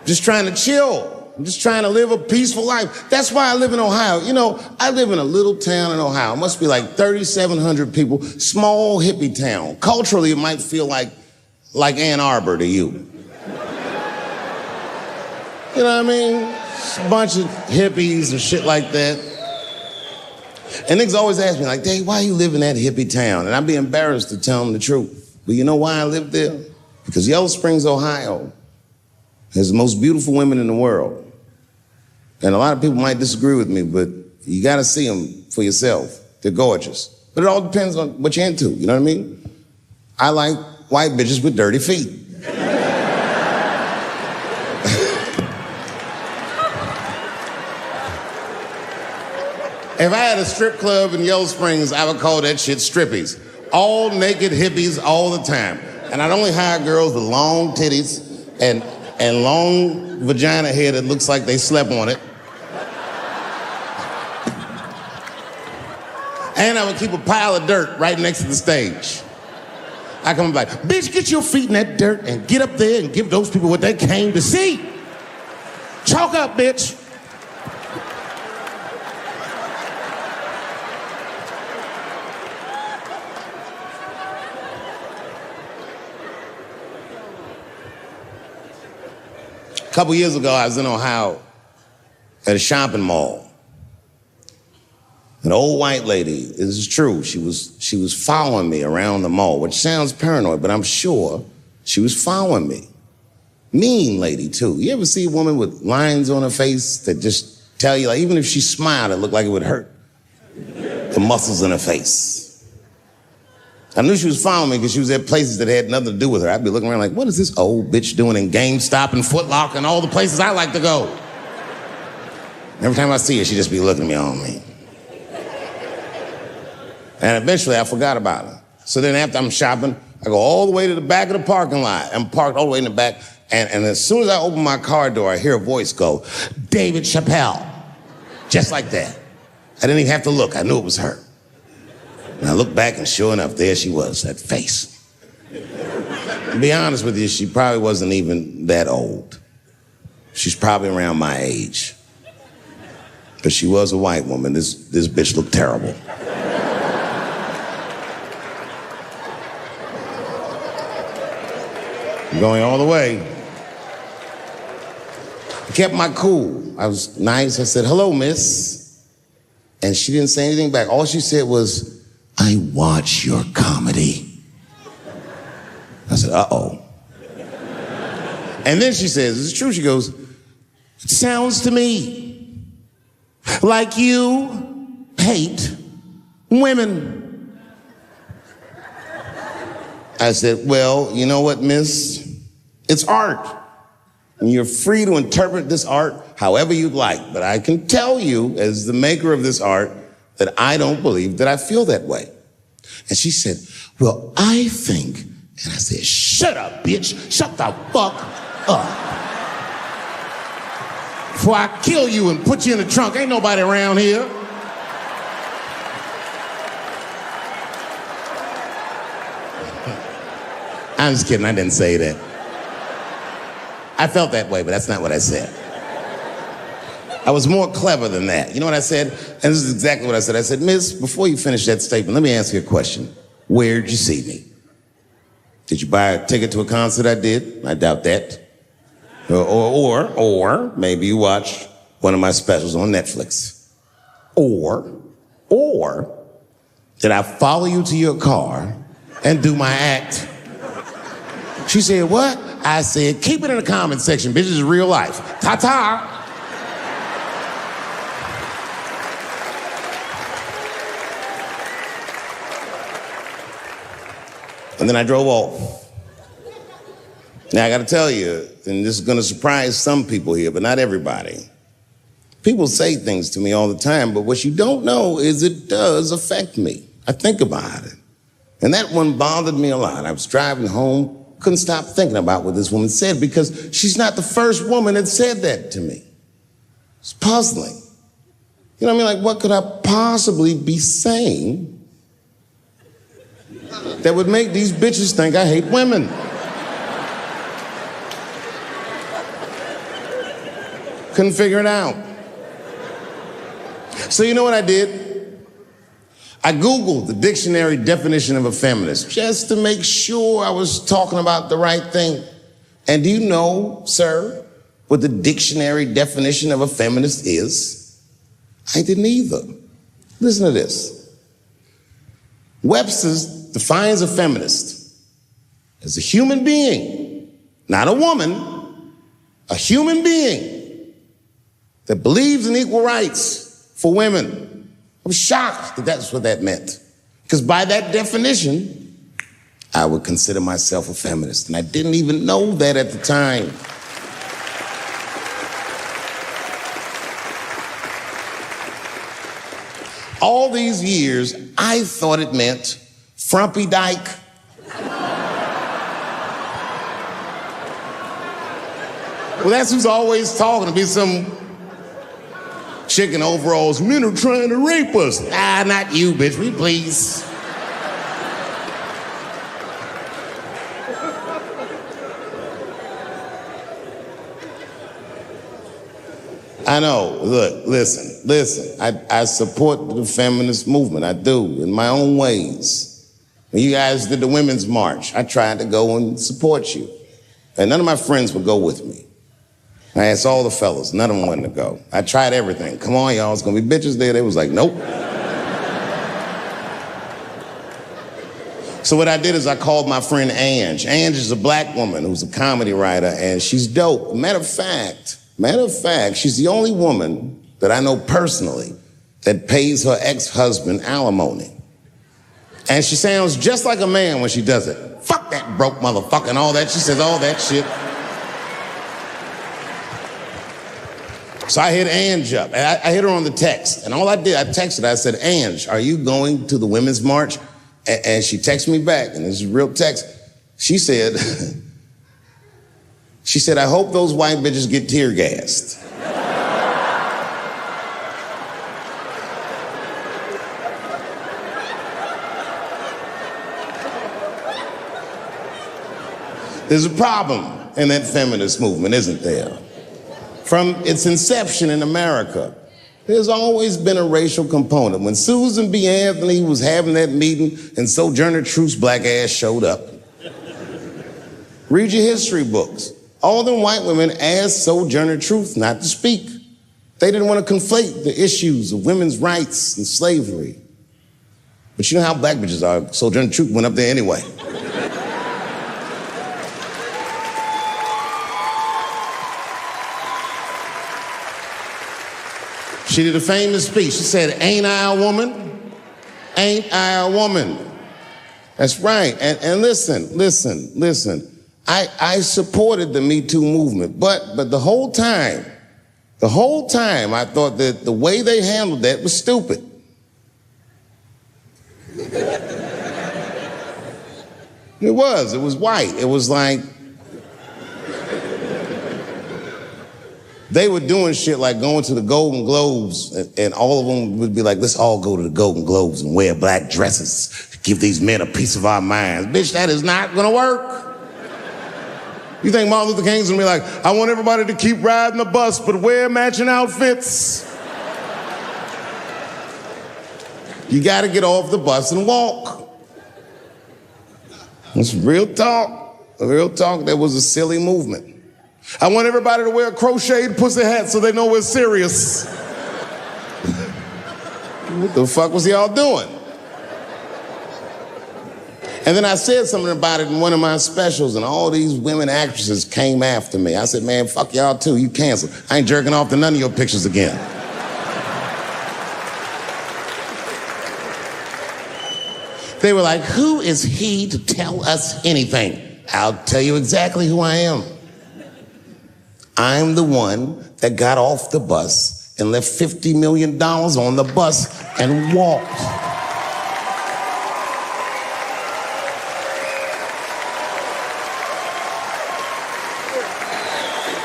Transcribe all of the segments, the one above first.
just trying to chill. I'm just trying to live a peaceful life. That's why I live in Ohio. You know, I live in a little town in Ohio. It must be like 3,700 people, small hippie town. Culturally, it might feel like Ann Arbor to you. You know what I mean? It's a bunch of hippies and shit like that. And niggas always ask me, like, Dave, why you live in that hippie town? And I'd be embarrassed to tell them the truth. But you know why I live there? Because Yellow Springs, Ohio has the most beautiful women in the world. And a lot of people might disagree with me, but you gotta see them for yourself. They're gorgeous. But it all depends on what you're into, you know what I mean? I like white bitches with dirty feet. If I had a strip club in Yellow Springs, I would call that shit strippies. All naked hippies all the time. And I'd only hire girls with long titties and long vagina hair that looks like they slept on it. And I would keep a pile of dirt right next to the stage. I come like, bitch, get your feet in that dirt and get up there and give those people what they came to see. Chalk up, bitch. A couple years ago, I was in Ohio at a shopping mall. An old white lady, this is true, she was following me around the mall, which sounds paranoid, but I'm sure she was following me. Mean lady, too. You ever see a woman with lines on her face that just tell you, like, even if she smiled, it looked like it would hurt the muscles in her face? I knew she was following me because she was at places that had nothing to do with her. I'd be looking around like, what is this old bitch doing in GameStop and Foot Locker and all the places I like to go? Every time I see her, she'd just be looking at me on me. And eventually, I forgot about her. So then after I'm shopping, I go all the way to the back of the parking lot. I'm parked all the way in the back. And as soon as I open my car door, I hear a voice go, David Chappelle. Just like that. I didn't even have to look. I knew it was her. And I looked back, and sure enough, there she was, that face. To be honest with you, she probably wasn't even that old. She's probably around my age. But she was a white woman. This bitch looked terrible. I'm going all the way. I kept my cool. I was nice. I said, hello, miss. And she didn't say anything back. All she said was, I watch your comedy. I said, uh-oh. And then she says, it's true, she goes, it sounds to me like you hate women. I said, well, you know what, miss? It's art. And you're free to interpret this art however you'd like. But I can tell you, as the maker of this art, that I don't believe that I feel that way. And she said, well, I think. And I said, shut up, bitch. Shut the fuck up. Before I kill you and put you in the trunk, ain't nobody around here. I'm just kidding, I didn't say that. I felt that way, but that's not what I said. I was more clever than that. You know what I said? And this is exactly what I said. I said, miss, before you finish that statement, let me ask you a question. Where'd you see me? Did you buy a ticket to a concert I did? I doubt that. Or maybe you watched one of my specials on Netflix. Or did I follow you to your car and do my act? She said, what? I said, keep it in the comment section, bitch, this is real life. Ta-ta. And then I drove off. Now, I gotta tell you, and this is gonna surprise some people here, but not everybody. People say things to me all the time, but what you don't know is it does affect me. I think about it. And that one bothered me a lot. I was driving home, couldn't stop thinking about what this woman said because she's not the first woman that said that to me. It's puzzling. You know what I mean? Like, what could I possibly be saying that would make these bitches think I hate women? Couldn't figure it out. So you know what I did? I Googled the dictionary definition of a feminist just to make sure I was talking about the right thing. And do you know, sir, what the dictionary definition of a feminist is? I didn't either. Listen to this. Webster's defines a feminist as a human being, not a woman, a human being that believes in equal rights for women. I was shocked that that's what that meant. Because by that definition, I would consider myself a feminist. And I didn't even know that at the time. All these years, I thought it meant frumpy dyke. Well, that's who's always talking to me, some chick in overalls. Men are trying to rape us. Ah, not you, bitch, we please. I know, look, listen. I support the feminist movement, I do, in my own ways. When you guys did the Women's March, I tried to go and support you. And none of my friends would go with me. I asked all the fellas, none of them wanted to go. I tried everything. Come on, y'all, it's gonna be bitches there. They was like, nope. So what I did is I called my friend Ange. Ange is a black woman who's a comedy writer, and she's dope. Matter of fact, she's the only woman that I know personally that pays her ex-husband alimony. And she sounds just like a man when she does it. Fuck that broke motherfucker and all that. She says all that shit. So I hit Ange up, and I hit her on the text. And all I did, I texted, I said, Ange, are you going to the Women's March? And she texted me back, and this is a real text. She said, I hope those white bitches get tear gassed. There's a problem in that feminist movement, isn't there? From its inception in America, there's always been a racial component. When Susan B. Anthony was having that meeting and Sojourner Truth's black ass showed up, read your history books. All them white women asked Sojourner Truth not to speak. They didn't want to conflate the issues of women's rights and slavery. But you know how black bitches are. Sojourner Truth went up there anyway. She did a famous speech. She said, ain't I a woman? Ain't I a woman? That's right. And listen. I supported the Me Too movement, but the whole time, I thought that the way they handled that was stupid. It was white. It was like, they were doing shit like going to the Golden Globes, and all of them would be like, let's all go to the Golden Globes and wear black dresses to give these men a piece of our minds. Bitch, that is not gonna work. You think Martin Luther King's gonna be like, I want everybody to keep riding the bus, but wear matching outfits. You gotta get off the bus and walk. It's real talk. Real talk, that was a silly movement. I want everybody to wear a crocheted pussy hat so they know we're serious. What the fuck was y'all doing? And then I said something about it in one of my specials, and all these women actresses came after me. I said, man, fuck y'all too, you canceled. I ain't jerking off to none of your pictures again. They were like, who is he to tell us anything? I'll tell you exactly who I am. I'm the one that got off the bus and left $50 million on the bus and walked.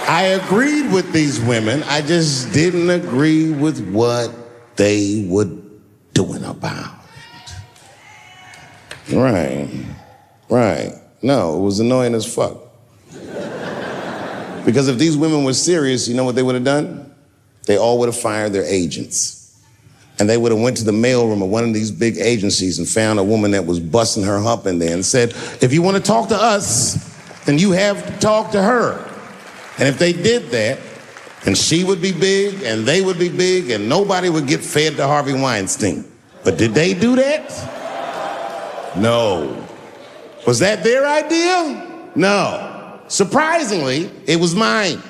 I agreed with these women. I just didn't agree with what they were doing about it. Right. No, it was annoying as fuck. Because if these women were serious, you know what they would have done? They all would have fired their agents. And they would have went to the mailroom of one of these big agencies and found a woman that was busting her hump in there and said, if you want to talk to us, then you have to talk to her. And if they did that, then she would be big and they would be big and nobody would get fed to Harvey Weinstein. But did they do that? No. Was that their idea? No. Surprisingly, it was mine.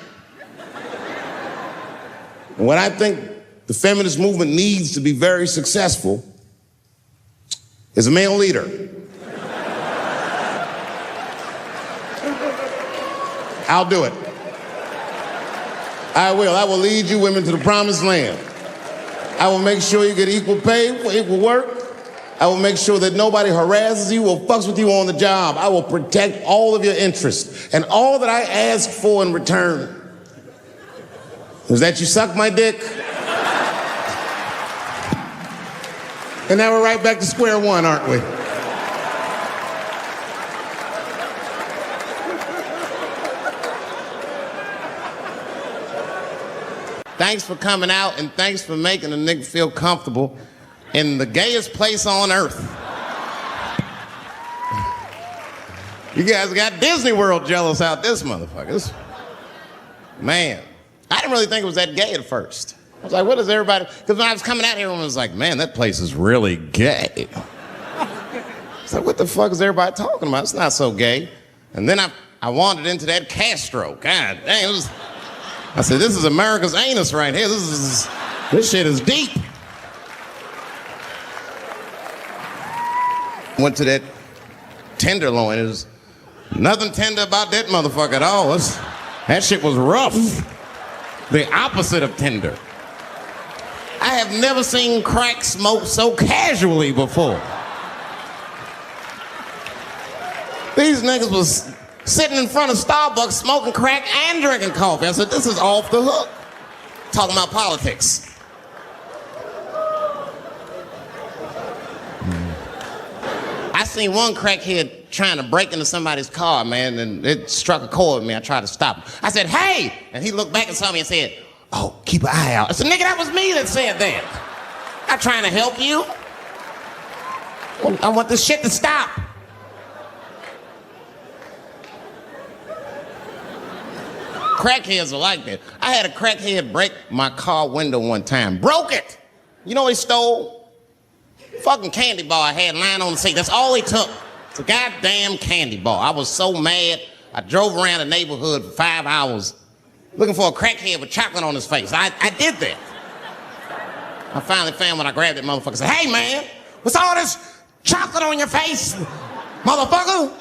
And what I think the feminist movement needs to be very successful is a male leader. I'll do it. I will. I will lead you women to the promised land. I will make sure you get equal pay for equal work. I will make sure that nobody harasses you or fucks with you on the job. I will protect all of your interests. And all that I ask for in return is that you suck my dick. And now we're right back to square one, aren't we? Thanks for coming out and thanks for making a nigga feel comfortable in the gayest place on earth. You guys got Disney World jealous out this motherfuckers. Man, I didn't really think it was that gay at first. I was like, what is everybody? Because when I was coming out here, everyone was like, man, that place is really gay. It's like, what the fuck is everybody talking about? It's not so gay. And then I wandered into that Castro. God dang, I said, this is America's anus right here. This shit is deep. Went to that Tenderloin. There's nothing tender about that motherfucker at all. That shit was rough. The opposite of tender. I have never seen crack smoked so casually before. These niggas was sitting in front of Starbucks smoking crack and drinking coffee. I said, this is off the hook. Talking about politics. I seen one crackhead trying to break into somebody's car, man, and it struck a chord with me. I tried to stop him. I said, hey! And he looked back and saw me and said, oh, keep an eye out. I said, nigga, that was me that said that. I'm trying to help you. I want this shit to stop. Crackheads are like that. I had a crackhead break my car window one time. Broke it. You know what he stole? Fucking candy bar I had lying on the seat. That's all he took. It's a goddamn candy bar. I was so mad. I drove around the neighborhood for 5 hours looking for a crackhead with chocolate on his face. I did that. I finally found when I grabbed that motherfucker and said, hey man, what's all this chocolate on your face, motherfucker?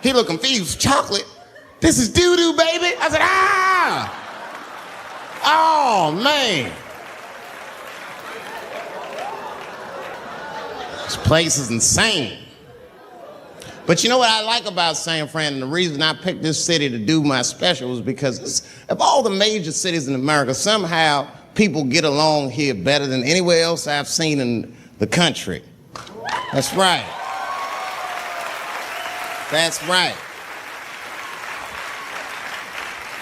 He looked confused. Chocolate? This is doo-doo, baby. I said, ah! Oh, man. This place is insane. But you know what I like about San Fran, and the reason I picked this city to do my special was because of all the major cities in America, somehow people get along here better than anywhere else I've seen in the country. That's right. That's right.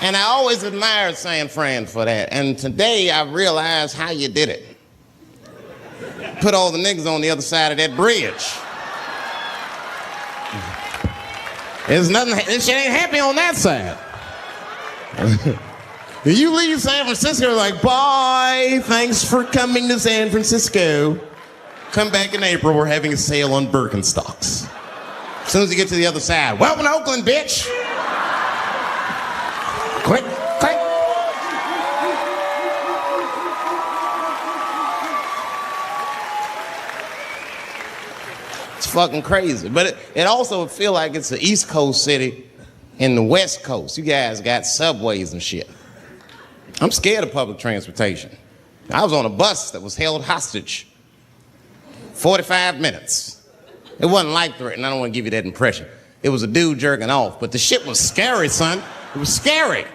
And I always admired San Fran for that. And today I realized how you did it. Put all the niggas on the other side of that bridge. There's nothing, this shit ain't happy on that side. You leave San Francisco like, bye, thanks for coming to San Francisco. Come back in April, we're having a sale on Birkenstocks. As soon as you get to the other side, welcome to Oakland, bitch. Click, click. It's fucking crazy. But it also feel like it's an East Coast city in the West Coast. You guys got subways and shit. I'm scared of public transportation. I was on a bus that was held hostage 45 minutes. It wasn't life-threatening. I don't want to give you that impression. It was a dude jerking off, but the shit was scary, son. It was scary.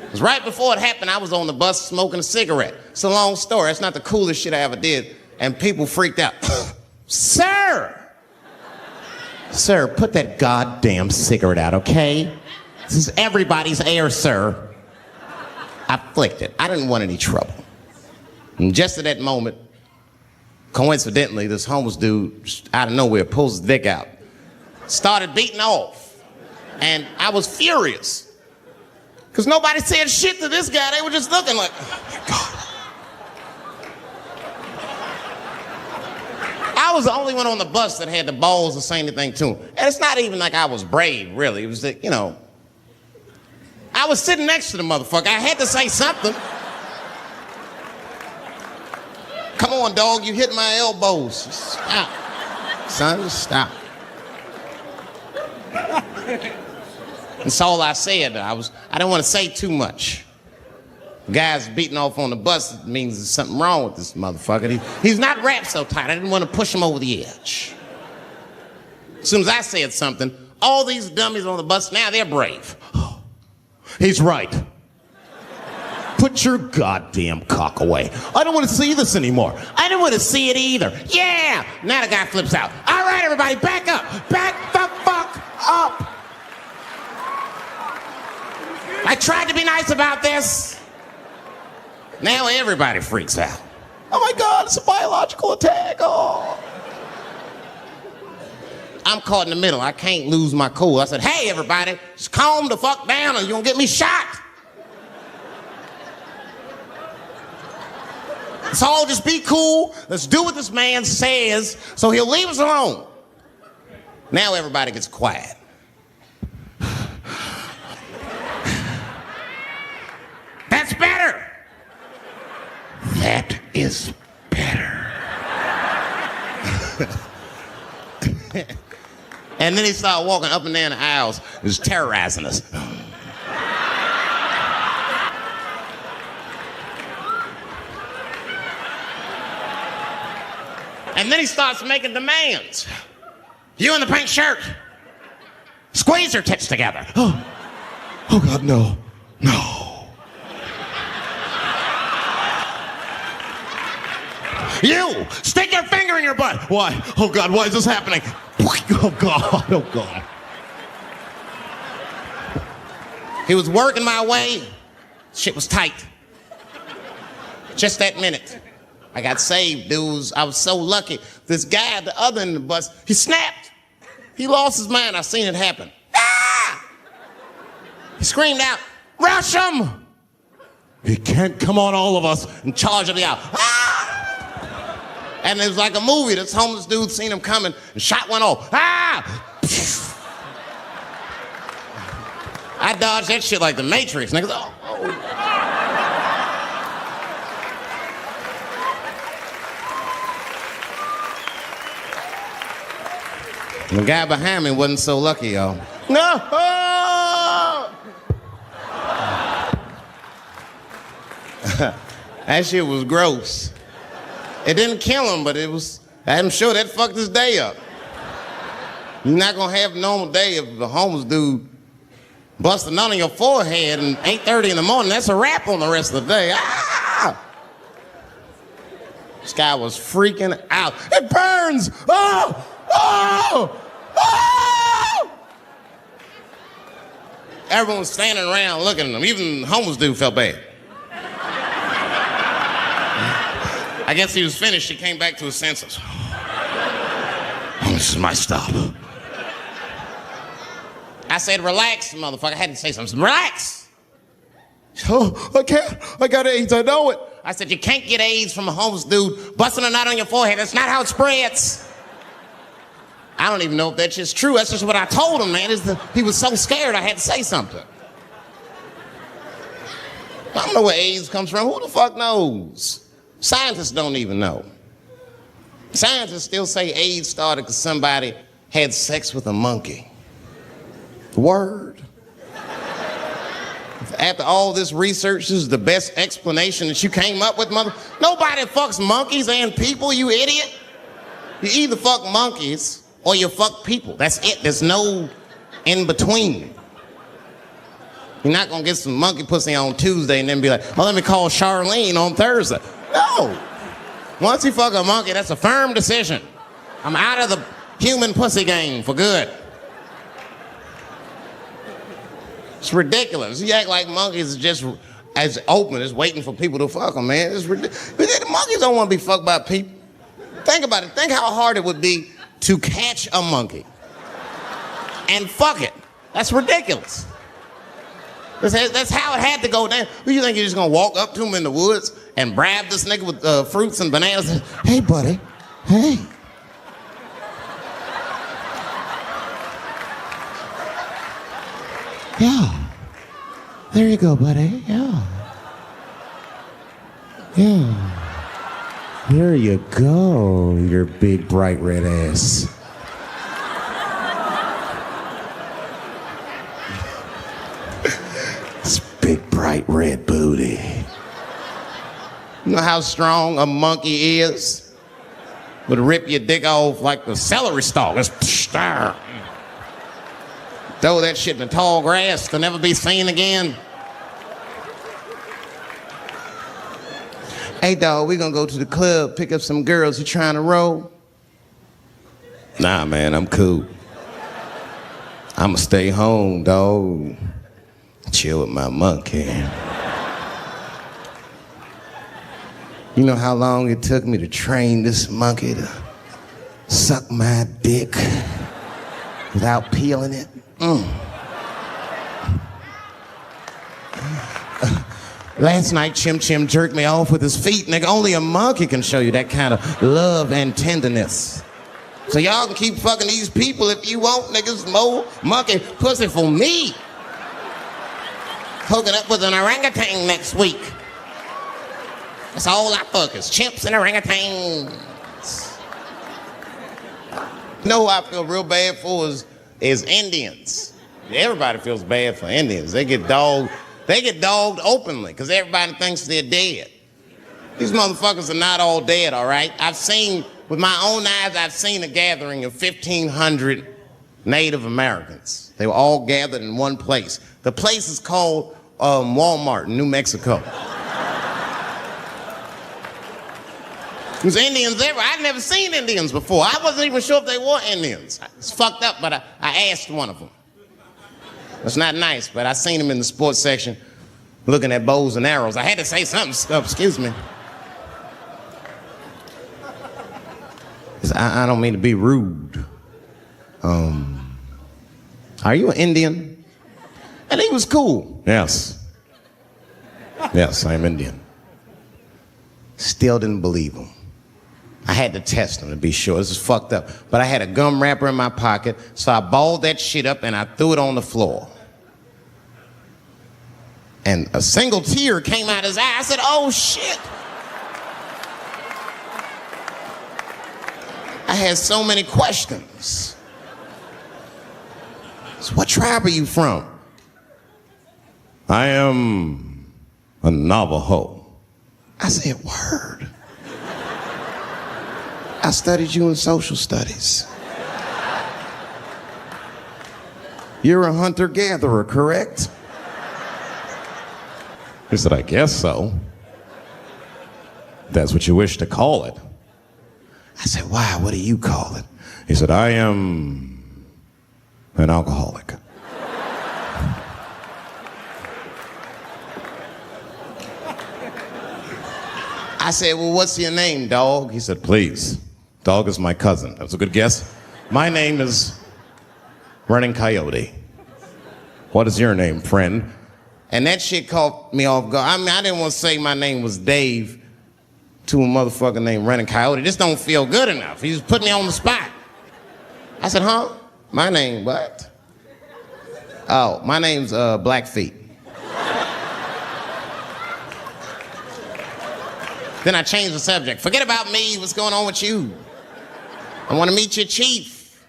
Because right before it happened, I was on the bus smoking a cigarette. It's a long story. It's not the coolest shit I ever did. And people freaked out. Sir! Sir, put that goddamn cigarette out, okay? This is everybody's air, sir. I flicked it. I didn't want any trouble. And just at that moment, coincidentally, this homeless dude out of nowhere pulls his dick out, started beating off, and I was furious. Because nobody said shit to this guy. They were just looking like, oh my God. I was the only one on the bus that had the balls to say anything to him. And it's not even like I was brave, really. It was that, I was sitting next to the motherfucker. I had to say something. Come on, dog, you hit my elbows. Stop. Son, stop. That's all I said. I didn't want to say too much. The guy's beating off on the bus. It means there's something wrong with this motherfucker. He's not wrapped so tight. I didn't want to push him over the edge. As soon as I said something, all these dummies on the bus, now they're brave. He's right. Put your goddamn cock away. I don't want to see this anymore. I don't want to see it either. Yeah! Now the guy flips out. All right, everybody, back up. Back the fuck up. I tried to be nice about this. Now everybody freaks out. Oh my God, it's a biological attack. Oh. I'm caught in the middle. I can't lose my cool. I said, hey, everybody, just calm the fuck down or you're gonna get me shot. Let's all just be cool. Let's do what this man says so he'll leave us alone. Now everybody gets quiet. That's better. That is better. And then he started walking up and down the aisles, just terrorizing us. And then he starts making demands. You in the pink shirt, squeeze your tits together. Oh God, no, no. You, stick your finger in your butt. Why? Oh God, why is this happening? Oh God, oh God. He was working my way. Shit was tight. Just that minute, I got saved, dudes. I was so lucky. This guy at the other end of the bus, he snapped. He lost his mind. I seen it happen. Ah! He screamed out, rush him! He can't come on all of us and charge him out. Ah! And it was like a movie. This homeless dude seen him coming and shot one off. Ah! I dodged that shit like the Matrix. Niggas, oh. The guy behind me wasn't so lucky, y'all. No! That shit was gross. It didn't kill him, but I'm sure that fucked his day up. You're not gonna have a normal day if the homeless dude busts a nut on your forehead and 8:30 in the morning. That's a wrap on the rest of the day. Ah! This guy was freaking out. It burns! Oh! Oh! Oh! Everyone was standing around looking at him. Even the homeless dude felt bad. I guess he was finished. He came back to his senses. Oh, this is my stop. I said, relax, motherfucker. I had to say something. Relax. Oh, I can't. I got AIDS. I know it. I said, you can't get AIDS from a homeless dude busting a nut on your forehead. That's not how it spreads. I don't even know if that's just true. That's just what I told him, man. He was so scared I had to say something. I don't know where AIDS comes from. Who the fuck knows? Scientists don't even know. Scientists still say AIDS started because somebody had sex with a monkey. Word. After all this research, this is the best explanation that you came up with, mother. Nobody fucks monkeys and people, you idiot. You either fuck monkeys or you fuck people. That's it. There's no in between. You're not gonna get some monkey pussy on Tuesday and then be like, well, let me call Charlene on Thursday. No. Once you fuck a monkey, that's a firm decision. I'm out of the Human pussy game for good. It's ridiculous. You act like monkeys are just as open as waiting for people to fuck them, man. It's ridiculous. The monkeys don't want to be fucked by people. Think about it. Think how hard it would be to catch a monkey and fuck it. That's ridiculous. That's how it had to go down. Who you think you're just gonna walk up to him in the woods and bribe this nigga with fruits and bananas? And, hey, buddy. Hey. Yeah. There you go, buddy. Yeah. Yeah. There you go, your big bright red ass. This big bright red booty. You know how strong a monkey is? Would rip your dick off like the celery stalk. Throw that shit in the tall grass to never be seen again. Hey, dog, we gonna go to the club, pick up some girls. You trying to roll? Nah, man, I'm cool. I'ma stay home, dog. Chill with my monkey. You know how long it took me to train this monkey to suck my dick without peeling it? Last night, Chim Chim jerked me off with his feet. Nigga, only a monkey can show you that kind of love and tenderness. So y'all can keep fucking these people if you want, niggas. More monkey pussy for me. Hooking up with an orangutan next week. That's all I fuck is chimps and orangutans. You know who I feel real bad for is Indians. Everybody feels bad for Indians. They get dogged openly because everybody thinks they're dead. These motherfuckers are not all dead, all right? With my own eyes, I've seen a gathering of 1,500 Native Americans. They were all gathered in one place. The place is called Walmart in New Mexico. There's Indians there. I'd never seen Indians before. I wasn't even sure if they were Indians. It's fucked up, but I asked one of them. It's not nice, but I seen him in the sports section looking at bows and arrows. I had to say something. Excuse me. I don't mean to be rude. Are you an Indian? And he was cool. Yes. Yes, I'm Indian. Still didn't believe him. I had to test him to be sure. This is fucked up. But I had a gum wrapper in my pocket, so I balled that shit up and I threw it on the floor. And a single tear came out his eye. I said, oh shit. I had so many questions. So what tribe are you from? I am a Navajo. I said, word. I studied you in social studies. You're a hunter-gatherer, correct? He said, I guess so. That's what you wish to call it. I said, why? What do you call it? He said, I am an alcoholic. I said, well, what's your name, dog? He said, please. Dog is my cousin. That's a good guess. My name is Running Coyote. What is your name, friend? And that shit caught me off guard. I mean, I didn't want to say my name was Dave to a motherfucker named Running Coyote. This don't feel good enough. He just put me on the spot. I said, huh? My name, what? Oh, my name's Blackfeet. Then I changed the subject. Forget about me. What's going on with you? I want to meet your chief.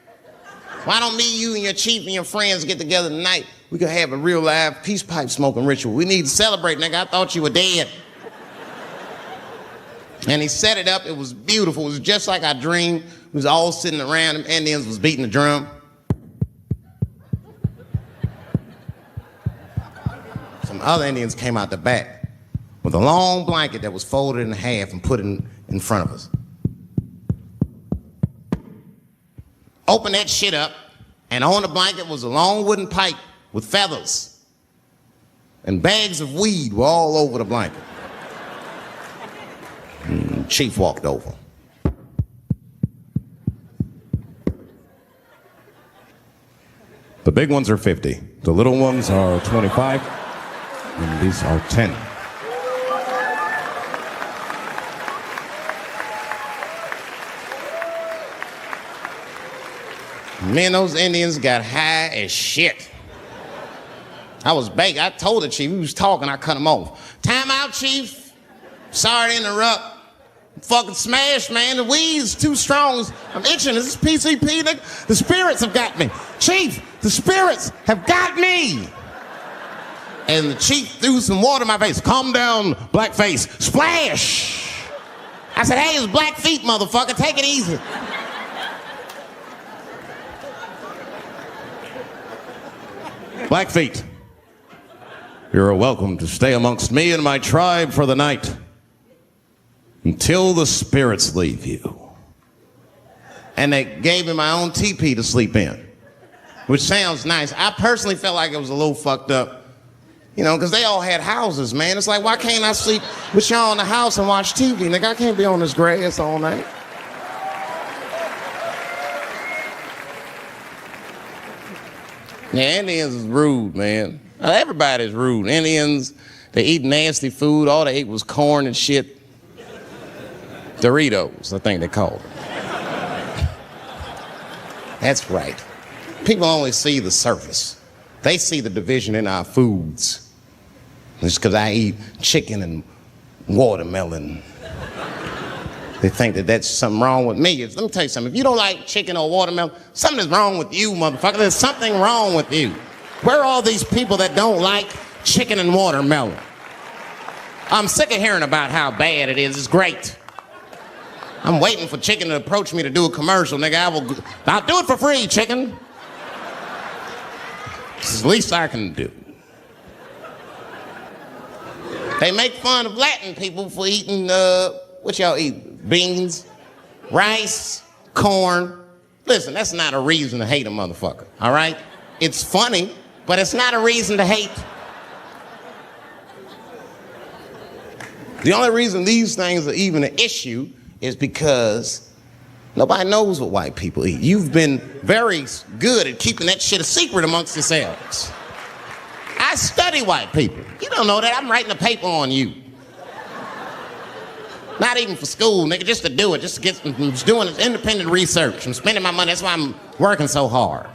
Why don't me, you, and your chief and your friends get together tonight? We could have a real live peace pipe smoking ritual. We need to celebrate, nigga. I thought you were dead. And he set it up. It was beautiful. It was just like I dreamed. We was all sitting around. Them Indians was beating the drum. Some other Indians came out the back with a long blanket that was folded in half and put in front of us. Open that shit up, and on the blanket was a long wooden pipe with feathers. And bags of weed were all over the blanket. Chief walked over. The big ones are 50. The little ones are 25. And these are 10. Me and those Indians got high as shit. I was baked. I told the chief, he was talking, I cut him off. Time out, chief. Sorry to interrupt. I'm fucking smashed, man. The weed's too strong. I'm itching. This is PCP, nigga. The spirits have got me. Chief, the spirits have got me. And the chief threw some water in my face. Calm down, blackface. Splash! I said, hey, it's black feet, motherfucker. Take it easy. Blackfeet, you're welcome to stay amongst me and my tribe for the night until the spirits leave you. And they gave me my own teepee to sleep in, which sounds nice. I personally felt like it was a little fucked up, you know, because they all had houses, man. It's like, why can't I sleep with y'all in the house and watch TV? Nigga, I can't be on this grass all night. Yeah, Indians is rude, man. Everybody's rude. Indians, they eat nasty food. All they ate was corn and shit. Doritos, I think they called them. That's right. People only see the surface. They see the division in our foods. Just because I eat chicken and watermelon, they think that that's something wrong with me. Let me tell you something. If you don't like chicken or watermelon, something is wrong with you, motherfucker. There's something wrong with you. Where are all these people that don't like chicken and watermelon? I'm sick of hearing about how bad it is. It's great. I'm waiting for chicken to approach me to do a commercial, nigga. I'll do it for free, chicken. It's the least I can do. They make fun of Latin people for eating, what y'all eat? Beans, rice, corn. Listen, that's not a reason to hate a motherfucker, all right? It's funny, but it's not a reason to hate. The only reason these things are even an issue is because nobody knows what white people eat. You've been very good at keeping that shit a secret amongst yourselves. I study white people. You don't know that. I'm writing a paper on you. Not even for school, nigga, just to do it, just to get, I'm just doing independent research. I'm spending my money, that's why I'm working so hard.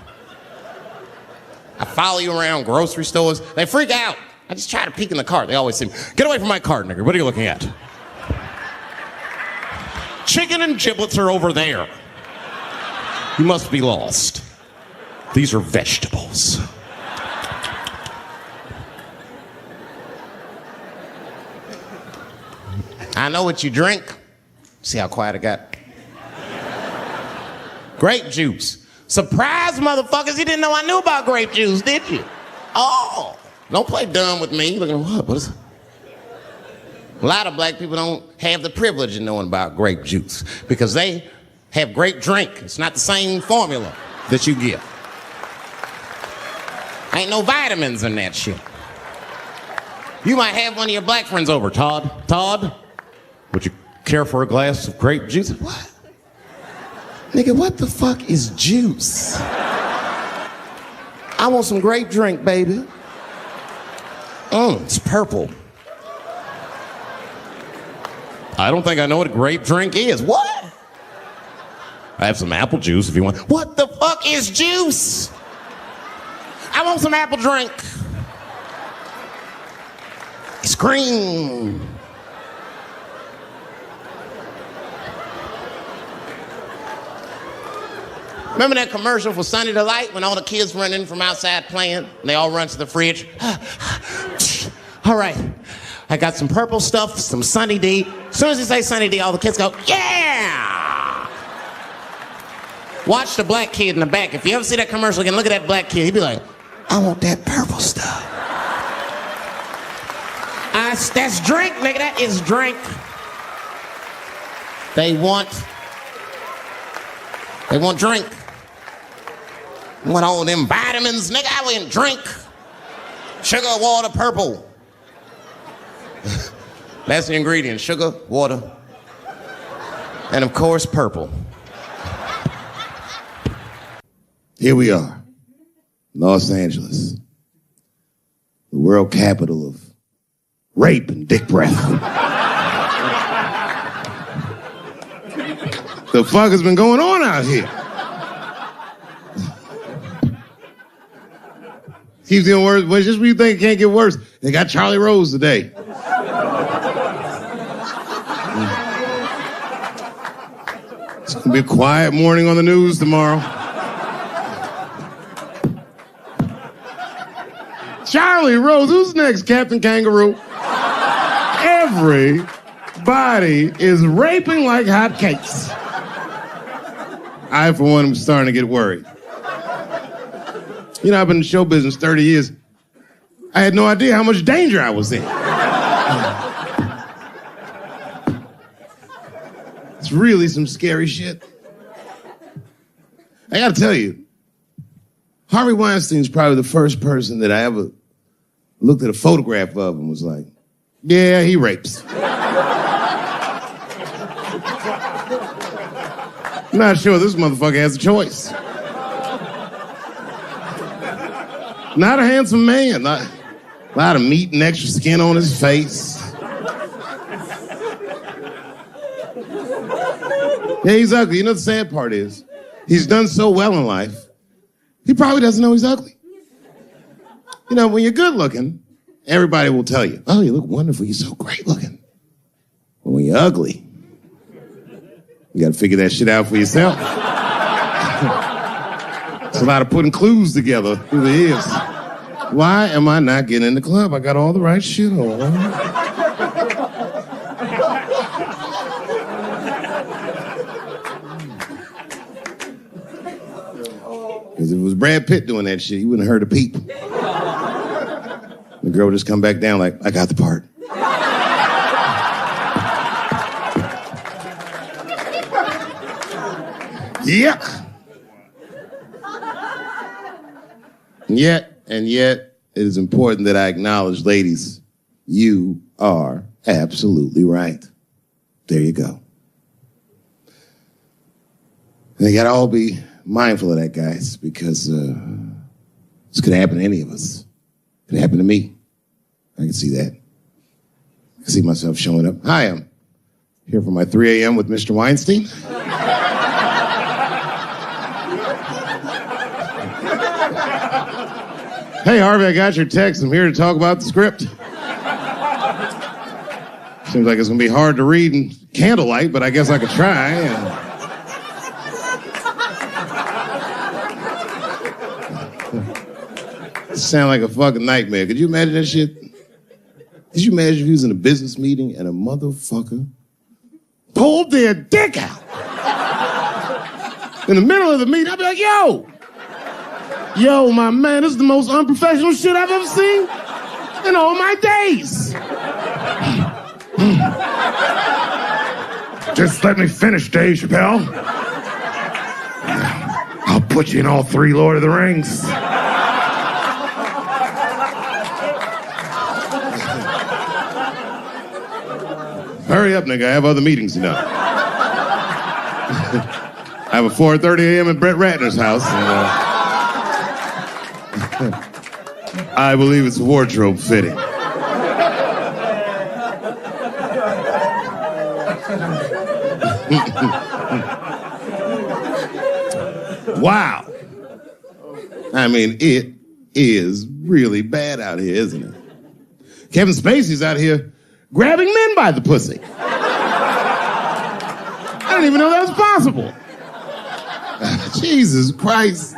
I follow you around grocery stores. They freak out. I just try to peek in the cart. They always say, get away from my cart, nigga. What are you looking at? Chicken and giblets are over there. You must be lost. These are vegetables. I know what you drink. See how quiet it got? Grape juice. Surprise, motherfuckers, you didn't know I knew about grape juice, did you? Oh, don't play dumb with me. Looking, what is it? A lot of black people don't have the privilege of knowing about grape juice because they have grape drink. It's not the same formula that you get. Ain't no vitamins in that shit. You might have one of your black friends over, Todd. Todd, would you care for a glass of grape juice? What? Nigga, what the fuck is juice? I want some grape drink, baby. It's purple. I don't think I know what a grape drink is. What? I have some apple juice if you want. What the fuck is juice? I want some apple drink. It's green. Remember that commercial for Sunny Delight when all the kids run in from outside playing? And they all run to the fridge. All right, I got some purple stuff, some Sunny D. As soon as you say Sunny D, all the kids go, yeah! Watch the black kid in the back. If you ever see that commercial again, look at that black kid. He'd be like, I want that purple stuff. That's drink, nigga. That is drink. They want drink. Want all them vitamins, nigga? I went and drink. Sugar, water, purple. That's the ingredient, sugar, water, and of course, purple. Here we are, Los Angeles, the world capital of rape and dick breath. The fuck has been going on out here? Keeps getting worse. But just when you think it can't get worse, they got Charlie Rose today. It's gonna be a quiet morning on the news tomorrow. Charlie Rose, who's next? Captain Kangaroo. Everybody is raping like hotcakes. I, for one, am starting to get worried. You know, I've been in show business 30 years. I had no idea how much danger I was in. It's really some scary shit. I gotta tell you, Harvey Weinstein's probably the first person that I ever looked at a photograph of and was like, yeah, he rapes. I'm not sure this motherfucker has a choice. Not a handsome man. A lot of meat and extra skin on his face. Yeah, he's ugly. You know, the sad part is, he's done so well in life, he probably doesn't know he's ugly. You know, when you're good looking, everybody will tell you, oh, you look wonderful, you're so great looking. But when you're ugly, you gotta figure that shit out for yourself. It's a lot of putting clues together through the years. Why am I not getting in the club? I got all the right shit on. Because if it was Brad Pitt doing that shit, you wouldn't have heard a peep. The girl would just come back down like, I got the part. Yuck. And yet, it is important that I acknowledge, ladies, you are absolutely right. There you go. And they gotta all be mindful of that, guys, because this could happen to any of us. It could happen to me. I can see that. I can see myself showing up. Hi, I'm here for my 3 a.m. with Mr. Weinstein. Hey, Harvey, I got your text. I'm here to talk about the script. Seems like it's going to be hard to read in candlelight, but I guess I could try. Sound like a fucking nightmare. Could you imagine that shit? Could you imagine if you was in a business meeting and a motherfucker pulled their dick out? In the middle of the meeting, I'd be like, Yo, my man, this is the most unprofessional shit I've ever seen in all my days. Just let me finish, Dave Chappelle. I'll put you in all 3 Lord of the Rings. Hurry up, nigga. I have other meetings to know. I have a 4:30 a.m. at Brett Ratner's house. And, I believe it's wardrobe fitting. Wow. I mean, it is really bad out here, isn't it? Kevin Spacey's out here grabbing men by the pussy. I didn't even know that was possible. Jesus Christ.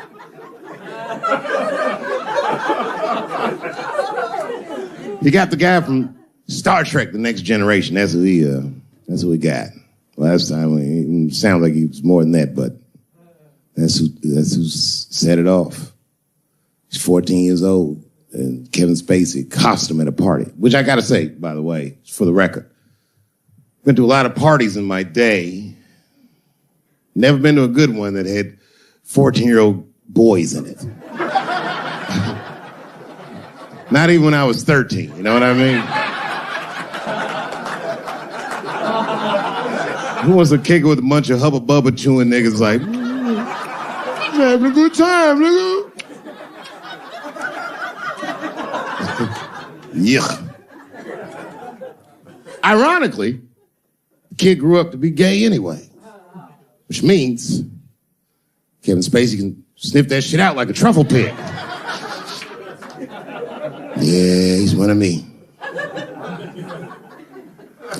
You got the guy from Star Trek, The Next Generation. That's who we got. Last time, it sounded like he was more than that, but that's who set it off. He's 14 years old, and Kevin Spacey costume at a party, which I gotta say, by the way, for the record, been to a lot of parties in my day. Never been to a good one that had 14-year-old boys in it. Not even when I was 13, you know what I mean? Who wants to kick it with a bunch of hubba bubba chewing niggas like, having a good time, nigga? Yuck. Ironically, the kid grew up to be gay anyway, which means Kevin Spacey can sniff that shit out like a truffle pig. Yeah, he's one of me.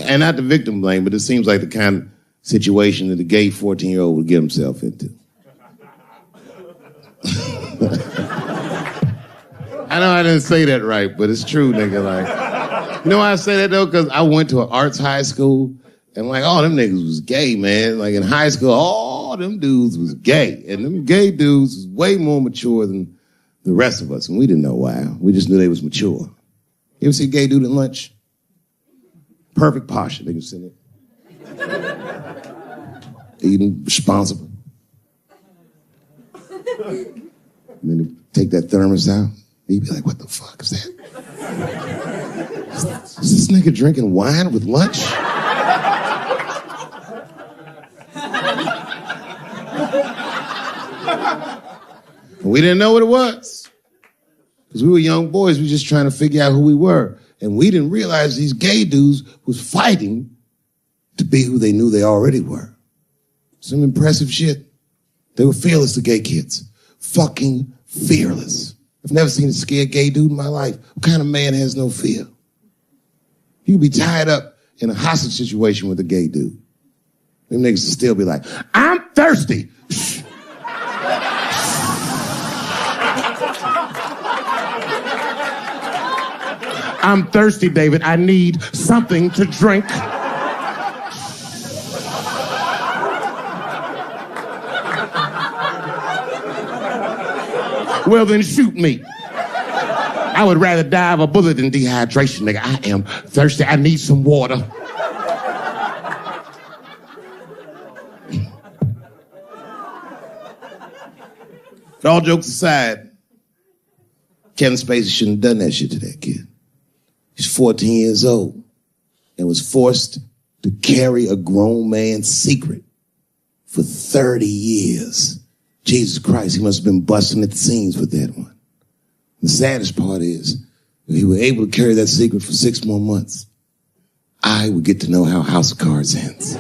And not the victim blame, but it seems like the kind of situation that a gay 14-year-old would get himself into. I know I didn't say that right, but it's true, nigga. Like, you know why I say that though? Because I went to an arts high school, and like all them niggas was gay, man. Like in high school, all them dudes was gay, and them gay dudes was way more mature than the rest of us, and we didn't know why. We just knew they was mature. You ever see a gay dude at lunch? Perfect posture, nigga sitting there. Eating responsible. And then he take that thermos out. He'd be like, what the fuck is that? Is this nigga drinking wine with lunch? We didn't know what it was. Because we were young boys, we were just trying to figure out who we were. And we didn't realize these gay dudes was fighting to be who they knew they already were. Some impressive shit. They were fearless, the gay kids. Fucking fearless. I've never seen a scared gay dude in my life. What kind of man has no fear? You'd be tied up in a hostage situation with a gay dude. Them niggas would still be like, I'm thirsty. I'm thirsty, David. I need something to drink. Well, then shoot me. I would rather die of a bullet than dehydration, nigga. I am thirsty. I need some water. But all jokes aside, Kevin Spacey shouldn't have done that shit to that kid. He's 14 years old and was forced to carry a grown man's secret for 30 years. Jesus Christ, he must have been busting at the seams with that one. The saddest part is, if he were able to carry that secret for 6 more months, I would get to know how House of Cards ends.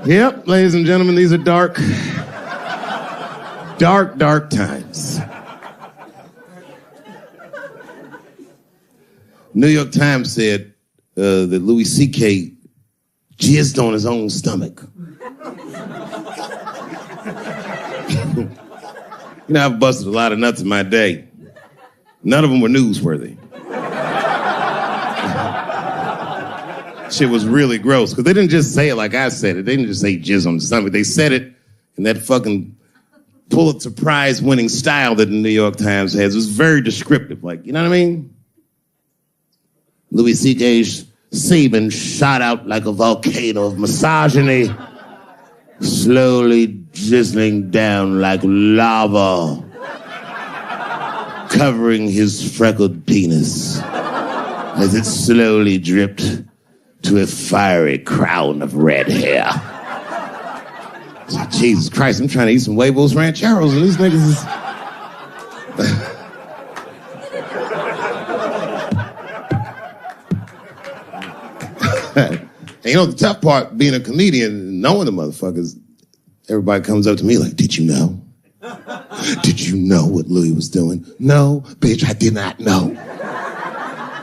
Yep, ladies and gentlemen, these are dark times. New York Times said that Louis C.K. jizzed on his own stomach. You know, I've busted a lot of nuts in my day. None of them were newsworthy. Shit was really gross, because they didn't just say it like I said it. They didn't just say jizz on the stomach. They said it in that fucking Pulitzer Prize winning style that the New York Times has. It was very descriptive, like, you know what I mean? Louis C.K.'s semen shot out like a volcano of misogyny, slowly drizzling down like lava, covering his freckled penis as it slowly dripped to a fiery crown of red hair. Jesus Christ, I'm trying to eat some huevos rancheros and these niggas is... And you know, the tough part, being a comedian, knowing the motherfuckers, everybody comes up to me like, did you know? Did you know what Louis was doing? No, bitch, I did not know.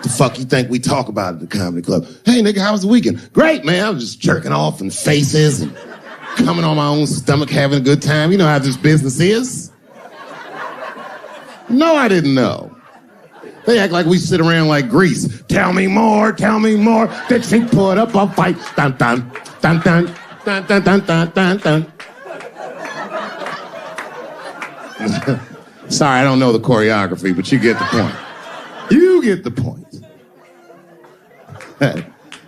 The fuck you think we talk about at the comedy club? Hey, nigga, how was the weekend? Great, man. I was just jerking off in faces and coming on my own stomach, having a good time. You know how this business is. No, I didn't know. They act like we sit around like Grease. Tell me more, that she put up a fight. Dun, dun, dun, dun, dun, dun, dun, dun, dun, dun. Sorry, I don't know the choreography, but you get the point. You get the point.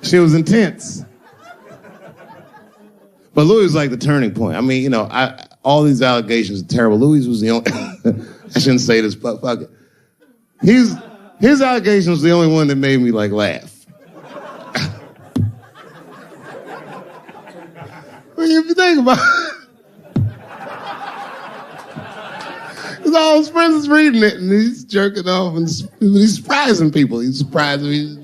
She was intense. But Louis was like the turning point. I mean, all these allegations are terrible. Louis was the only, I shouldn't say this, but fuck it. His allegation was the only one that made me like laugh. Well, if you think about it, because all his friends is reading it and he's jerking off and he's surprising people. He's surprising me.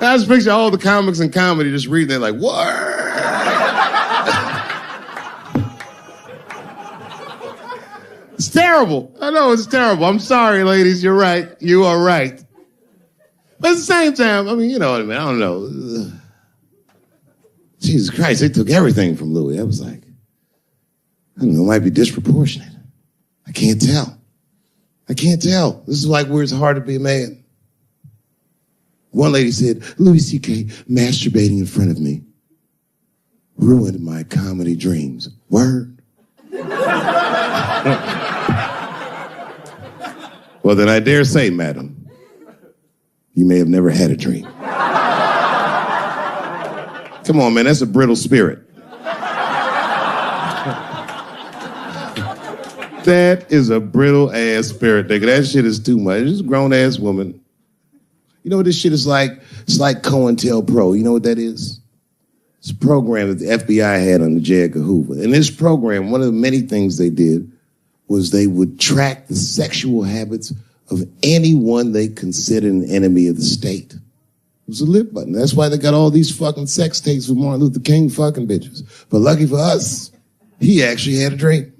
I just picture all the comics in comedy just reading it like, what? It's terrible. I know it's terrible. I'm sorry, ladies. You're right. You are right. But at the same time, I mean, you know what I mean? I don't know. Jesus Christ, they took everything from Louis. I was like, I don't know, it might be disproportionate. I can't tell. This is like where it's hard to be a man. One lady said, Louis C.K. masturbating in front of me ruined my comedy dreams. Word. Well, then I dare say, madam, you may have never had a dream. Come on, man, that's a brittle spirit. That is a brittle-ass spirit, nigga. That shit is too much. It's a grown-ass woman. You know what this shit is like? It's like COINTELPRO. You know what that is? It's a program that the FBI had under J. Edgar Hoover. In this program, one of the many things they did was they would track the sexual habits of anyone they considered an enemy of the state. It was a lit button. That's why they got all these fucking sex tapes with Martin Luther King fucking bitches. But lucky for us, he actually had a dream.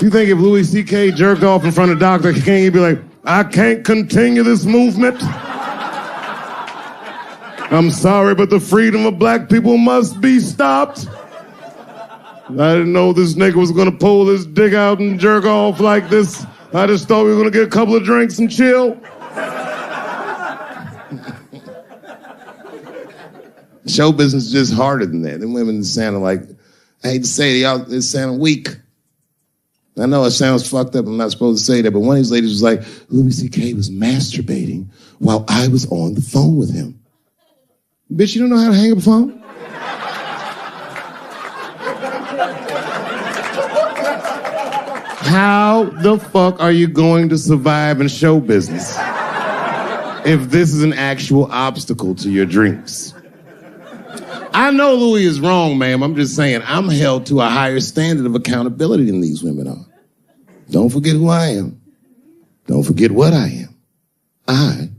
You think if Louis C.K. jerked off in front of Dr. King, he'd be like, I can't continue this movement. I'm sorry, but the freedom of black people must be stopped. I didn't know this nigga was gonna pull his dick out and jerk off like this. I just thought we were gonna get a couple of drinks and chill. Show business is just harder than that. Them women sounded like, I hate to say it, y'all, they sounded weak. I know it sounds fucked up, I'm not supposed to say that, but one of these ladies was like, Louis C.K. was masturbating while I was on the phone with him. Bitch, you don't know how to hang up a phone? How the fuck are you going to survive in show business if this is an actual obstacle to your dreams? I know Louis is wrong, ma'am. I'm just saying I'm held to a higher standard of accountability than these women are. Don't forget who I am. Don't forget what I am. I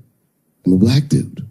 am a black dude.